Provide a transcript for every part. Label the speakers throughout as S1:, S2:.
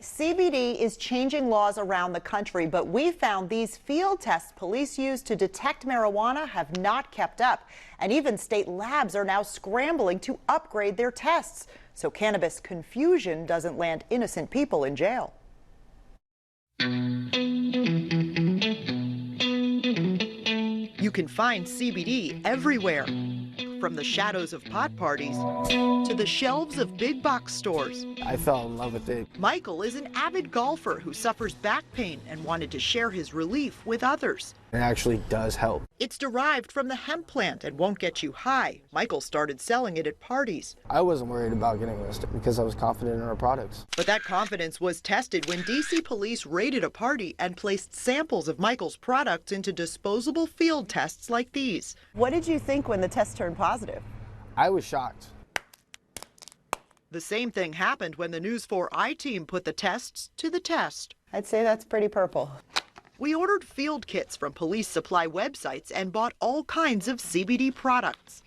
S1: CBD is changing laws around the country, but we found these field tests police use to detect marijuana have not kept up. And even state labs are now scrambling to upgrade their tests so cannabis confusion doesn't land innocent people in jail. You can find CBD everywhere, from the shadows of pot parties to the shelves of big box stores.
S2: I fell in love with it.
S1: Michael is an avid golfer who suffers back pain and wanted to share his relief with others.
S2: It actually does help.
S1: It's derived from the hemp plant and won't get you high. Michael started selling it at parties.
S2: I wasn't worried about getting arrested because I was confident in our products.
S1: But that confidence was tested when D.C. police raided a party and placed samples of Michael's products into disposable field tests like these. What did you think when the test turned positive?
S2: I was shocked.
S1: The same thing happened when the News 4 I-team put the tests to the test.
S3: I'd say that's pretty purple.
S1: We ordered field kits from police supply websites and bought all kinds of CBD products.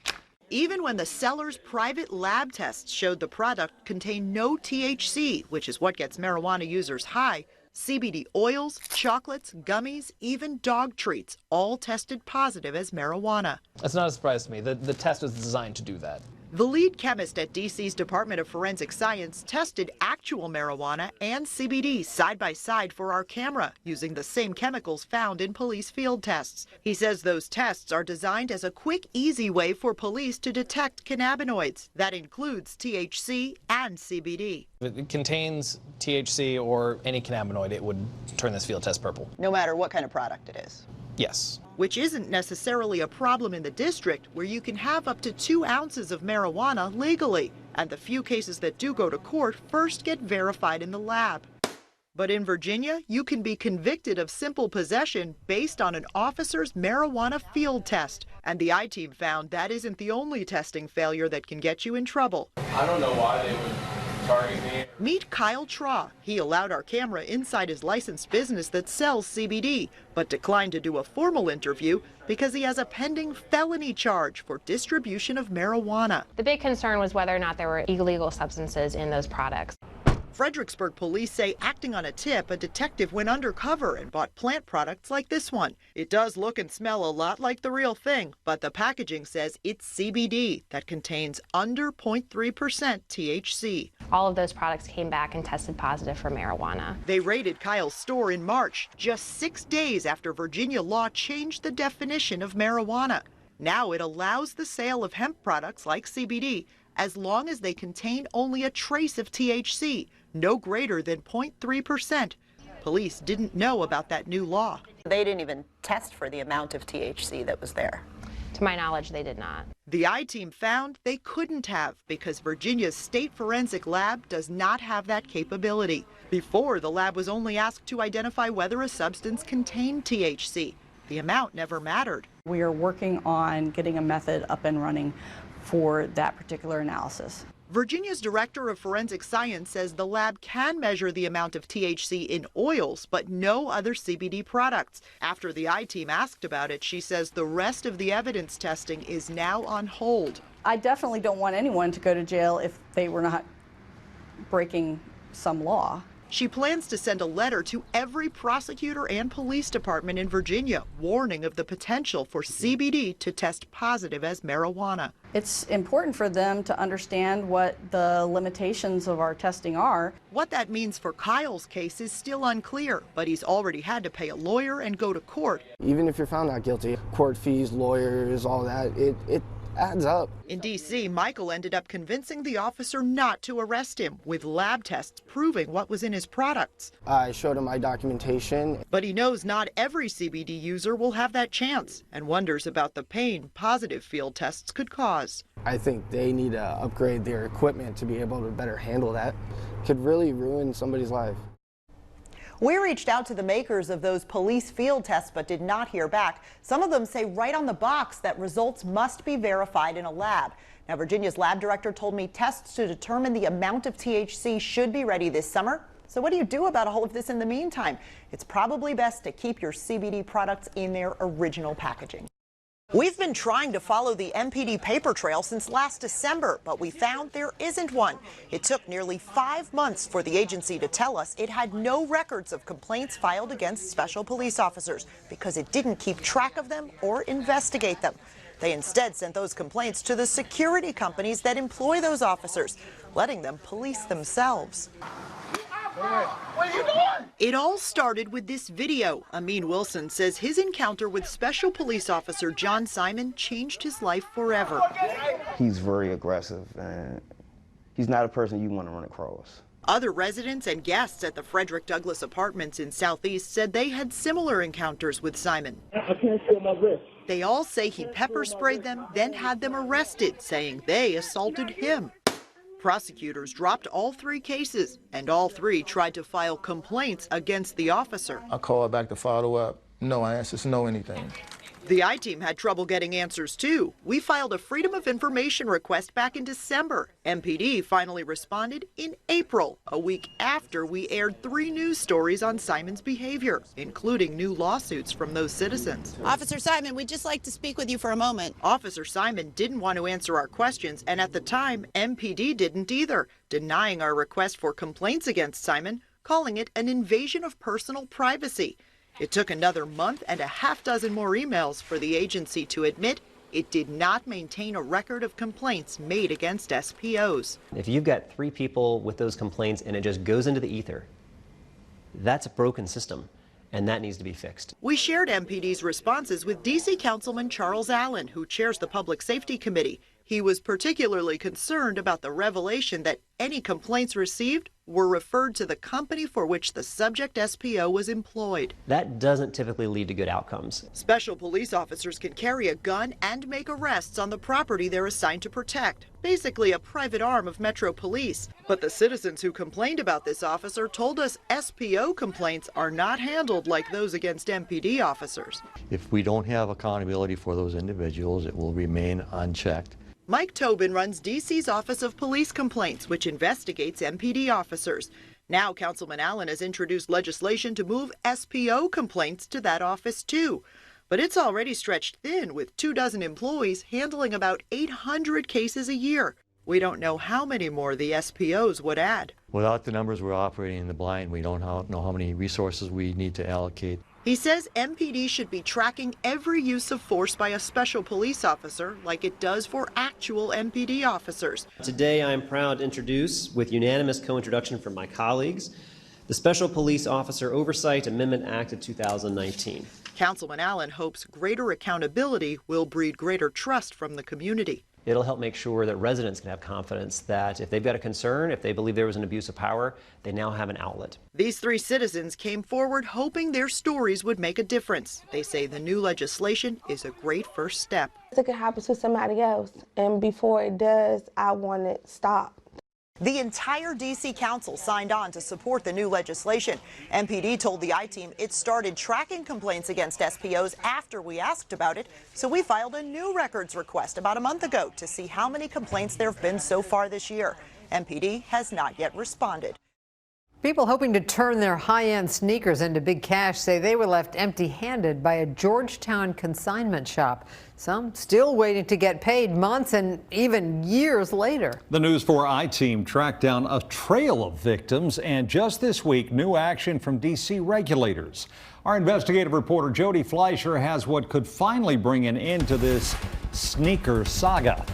S1: Even when the seller's private lab tests showed the product contained no THC, which is what gets marijuana users high, CBD oils, chocolates, gummies, even dog treats all tested positive as marijuana.
S4: That's not a surprise to me. The test was designed to do that.
S1: The lead chemist at DC's Department of Forensic Science tested actual marijuana and CBD side by side for our camera using the same chemicals found in police field tests. He says those tests are designed as a quick, easy way for police to detect cannabinoids. That includes THC and CBD.
S4: If it contains THC or any cannabinoid, it would turn this field test purple.
S3: No matter what kind of product it is.
S4: Yes.
S1: Which isn't necessarily a problem in the district, where you can have up to 2 ounces of marijuana legally. And the few cases that do go to court first get verified in the lab. But in Virginia, you can be convicted of simple possession based on an officer's marijuana field test. And the I-team found that isn't the only testing failure that can get you in trouble.
S5: I don't know why they would target me.
S1: Meet Kyle Traw. He allowed our camera inside his licensed business that sells CBD, but declined to do a formal interview because he has a pending felony charge for distribution of marijuana.
S6: The big concern was whether or not there were illegal substances in those products.
S1: Fredericksburg police say, acting on a tip, a detective went undercover and bought plant products like this one. It does look and smell a lot like the real thing, but the packaging says it's CBD that contains under 0.3% THC.
S6: All of those products came back and tested positive for marijuana.
S1: They raided Kyle's store in March, just 6 days after Virginia law changed the definition of marijuana. Now it allows the sale of hemp products like CBD as long as they contain only a trace of THC, no greater than 0.3%. Police didn't know about that new law.
S3: They didn't even test for the amount of THC that was there.
S6: To my knowledge, they did not.
S1: The I-team found they couldn't have because Virginia's state forensic lab does not have that capability. Before, the lab was only asked to identify whether a substance contained THC. The amount never mattered.
S7: We are working on getting a method up and running for that particular analysis.
S1: Virginia's director of forensic science says the lab can measure the amount of THC in oils, but no other CBD products. After the I-team asked about it, she says the rest of the evidence testing is now on hold.
S7: I definitely don't want anyone to go to jail if they were not breaking some law.
S1: She plans to send a letter to every prosecutor and police department in Virginia, warning of the potential for CBD to test positive as marijuana.
S7: It's important for them to understand what the limitations of our testing are.
S1: What that means for Kyle's case is still unclear, but he's already had to pay a lawyer and go to court.
S2: Even if you're found not guilty, court fees, lawyers, all that, it adds up.
S1: In D.C., Michael ended up convincing the officer not to arrest him, with lab tests proving what was in his products.
S2: I showed him my documentation.
S1: But he knows not every CBD user will have that chance and wonders about the pain positive field tests could cause.
S2: I think they need to upgrade their equipment to be able to better handle that. Could really ruin somebody's life.
S1: We reached out to the makers of those police field tests but did not hear back. Some of them say right on the box that results must be verified in a lab. Now, Virginia's lab director told me tests to determine the amount of THC should be ready this summer. So what do you do about all of this in the meantime? It's probably best to keep your CBD products in their original packaging.
S3: We've been trying to follow the MPD paper trail since last December, but we found there isn't one. It took nearly 5 months for the agency to tell us it had no records of complaints filed against special police officers because it didn't keep track of them or investigate them. They instead sent those complaints to the security companies that employ those officers, letting them police themselves.
S1: What are you doing? It all started with this video. Amin Wilson says his encounter with Special Police Officer John Simon changed his life forever.
S8: He's very aggressive, and he's not a person you want to run across.
S1: Other residents and guests at the Frederick Douglass Apartments in Southeast said they had similar encounters with Simon.
S9: I can't feel my wrist.
S1: They all say he pepper sprayed them, then had them arrested, saying they assaulted him. Prosecutors dropped all 3 cases, and all 3 tried to file complaints against the officer.
S10: I called back to follow up. No answers, no anything.
S1: The I-Team had trouble getting answers, too. We filed a Freedom of Information request back in December. MPD finally responded in April, a week after we aired 3 news stories on Simon's behavior, including new lawsuits from those citizens.
S11: Officer Simon, we'd just like to speak with you for a moment.
S1: Officer Simon didn't want to answer our questions, and at the time, MPD didn't either, denying our request for complaints against Simon, calling it an invasion of personal privacy. It took another month and a half-dozen more emails for the agency to admit it did not maintain a record of complaints made against SPOs.
S12: If you've got 3 people with those complaints and it just goes into the ether, that's a broken system, and that needs to be fixed.
S1: We shared MPD's responses with D.C. Councilman Charles Allen, who chairs the Public Safety Committee. He was particularly concerned about the revelation that any complaints received were referred to the company for which the subject SPO was employed.
S12: That doesn't typically lead to good outcomes.
S1: Special police officers can carry a gun and make arrests on the property they're assigned to protect, basically a private arm of Metro Police. But the citizens who complained about this officer told us SPO complaints are not handled like those against MPD officers.
S13: If we don't have accountability for those individuals, it will remain unchecked.
S1: Mike Tobin runs D.C.'s Office of Police Complaints, which investigates MPD officers. Now, Councilman Allen has introduced legislation to move SPO complaints to that office, too. But it's already stretched thin, with 24 employees handling about 800 cases a year. We don't know how many more the SPOs would add.
S13: Without the numbers, we're operating in the blind. We don't know how many resources we need to allocate.
S1: He says MPD should be tracking every use of force by a special police officer like it does for actual MPD officers.
S12: Today I am proud to introduce, with unanimous co-introduction from my colleagues, the Special Police Officer Oversight Amendment Act of 2019.
S1: Councilman Allen hopes greater accountability will breed greater trust from the community.
S12: It'll help make sure that residents can have confidence that if they've got a concern, if they believe there was an abuse of power, they now have an outlet.
S1: These 3 citizens came forward hoping their stories would make a difference. They say the new legislation is a great first step.
S14: It could happen to somebody else, and before it does, I want it stopped.
S3: The entire D.C. Council signed on to support the new legislation. MPD told the I-Team it started tracking complaints against SPOs after we asked about it, so we filed a new records request about a month ago to see how many complaints there have been so far this year. MPD has not yet responded.
S15: People hoping to turn their high-end sneakers into big cash say they were left empty-handed by a Georgetown consignment shop. Some still waiting to get paid months and even years later.
S16: The News 4 I-Team tracked down a trail of victims, and just this week, new action from D.C. regulators. Our investigative reporter Jodie Fleischer has what could finally bring an end to this sneaker saga.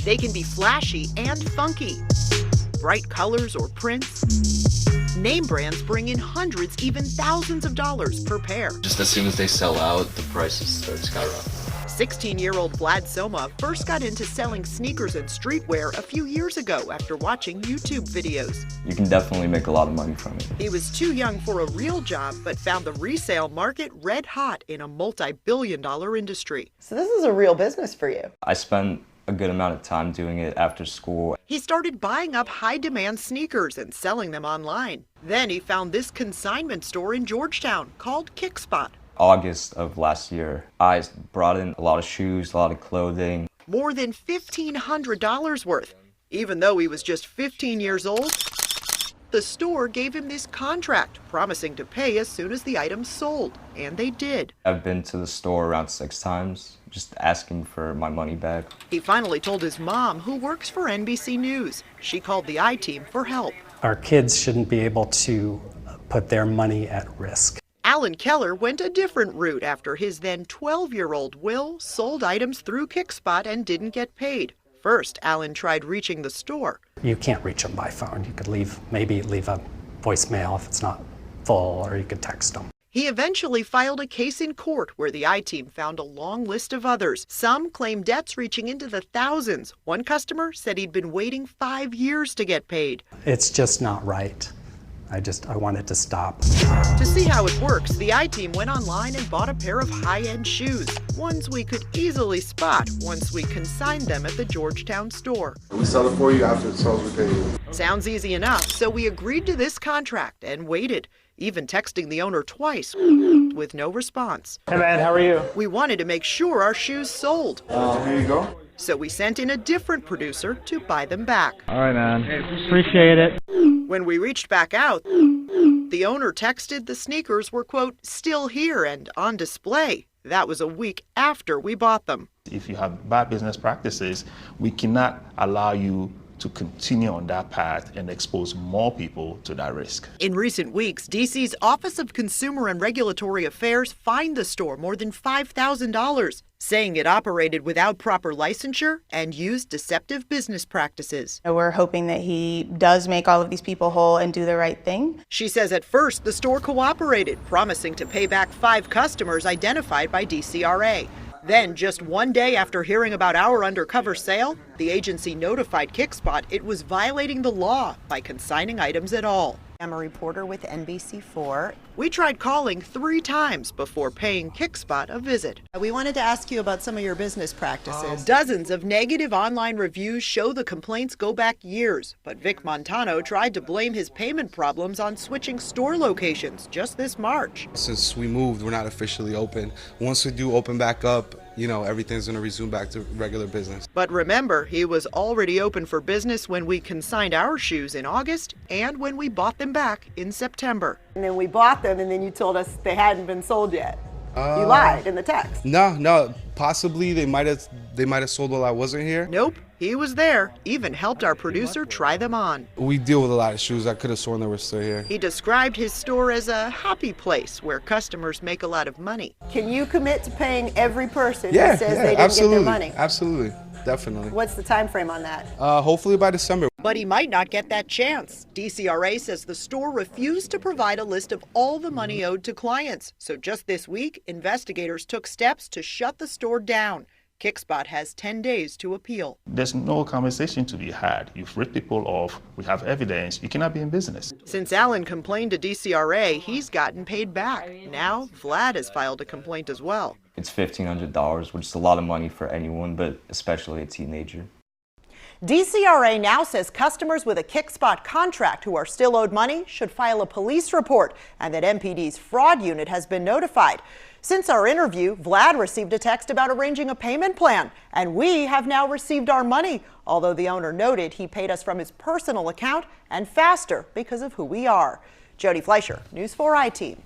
S1: They can be flashy and funky, bright colors or prints. Name brands bring in hundreds, even thousands of dollars per pair.
S17: Just as soon as they sell out, the prices start skyrocketing.
S1: 16-year-old Vlad Soma first got into selling sneakers and streetwear a few years ago after watching YouTube videos.
S17: You can definitely make a lot of money from it.
S1: He was too young for a real job, but found the resale market red hot in a multi-billion-dollar industry.
S3: So this is a real business for you.
S17: I spent a good amount of time doing it after school.
S1: He started buying up high-demand sneakers and selling them online. Then he found this consignment store in Georgetown called Kickspot.
S17: August of last year, I brought in a lot of shoes, a lot of clothing.
S1: More than $1,500 worth. Even though he was just 15 years old, The store gave him this contract, promising to pay as soon as the items sold, and they did.
S17: I've been to the store around 6 times, just asking for my money back.
S1: He finally told his mom, who works for NBC News. She called the I-Team for help.
S9: Our kids shouldn't be able to put their money at risk.
S1: Alan Keller went a different route after his then 12-year-old Will sold items through Kickspot and didn't get paid. First, Alan tried reaching the store.
S9: You can't reach them by phone. You could maybe leave a voicemail if it's not full, or you could text them.
S1: He eventually filed a case in court where the I-Team found a long list of others. Some claimed debts reaching into the thousands. One customer said he'd been waiting 5 years to get paid.
S9: It's just not right. I want it to stop.
S1: To see how it works, the I-Team went online and bought a pair of high-end shoes, ones we could easily spot once we consigned them at the Georgetown store.
S18: We sell it for you after the sales we pay you.
S1: Sounds easy enough, so we agreed to this contract and waited, even texting the owner twice with no response.
S19: Hey man, how are you?
S1: We wanted to make sure our shoes sold.
S18: Here you go.
S1: So we sent in a different producer to buy them back.
S19: All right, man. Appreciate it.
S1: When we reached back out, the owner texted the sneakers were, quote, still here and on display. That was a week after we bought them.
S20: If you have bad business practices, we cannot allow you to continue on that path and expose more people to that risk.
S1: In recent weeks, DC's Office of Consumer and Regulatory Affairs fined the store more than $5,000, saying it operated without proper licensure and used deceptive business practices.
S21: We're hoping that he does make all of these people whole and do the right thing.
S1: She says at first the store cooperated, promising to pay back 5 customers identified by DCRA. Then, just one day after hearing about our undercover sale, the agency notified Kickspot it was violating the law by consigning items at all.
S3: I'm a reporter with NBC4.
S1: We tried calling 3 times before paying Kickspot a visit.
S3: We wanted to ask you about some of your business practices.
S1: Dozens of negative online reviews show the complaints go back years, but Vic Montano tried to blame his payment problems on switching store locations just this March.
S22: Since we moved, we're not officially open. Once we do open back up, everything's going to resume back to regular business.
S1: But remember, he was already open for business when we consigned our shoes in August and when we bought them back in September.
S3: And then we bought them, and then you told us they hadn't been sold yet. You lied in the text.
S22: No. Possibly they might have sold while I wasn't here.
S1: Nope. He was there, even helped our producer try them on.
S22: We deal with a lot of shoes. I could have sworn they were still here.
S1: He described his store as a happy place where customers make a lot of money.
S3: Can you commit to paying every person who says they didn't
S22: absolutely.
S3: get their money?
S22: Absolutely. Definitely.
S3: What's the time frame on that?
S22: Hopefully by December.
S1: But he might not get that chance. DCRA says the store refused to provide a list of all the money owed to clients. So just this week, investigators took steps to shut the store down. Kickspot has 10 days to appeal.
S20: There's no conversation to be had. You've ripped people off. We have evidence. You cannot be in business.
S1: Since Alan complained to DCRA, he's gotten paid back. Now, Vlad has filed a complaint as well.
S17: It's $1,500, which is a lot of money for anyone, but especially a teenager.
S3: DCRA now says customers with a Kickspot contract who are still owed money should file a police report, and that MPD's fraud unit has been notified. Since our interview, Vlad received a text about arranging a payment plan, and we have now received our money, although the owner noted he paid us from his personal account and faster because of who we are. Jodie Fleischer, News 4 I-Team.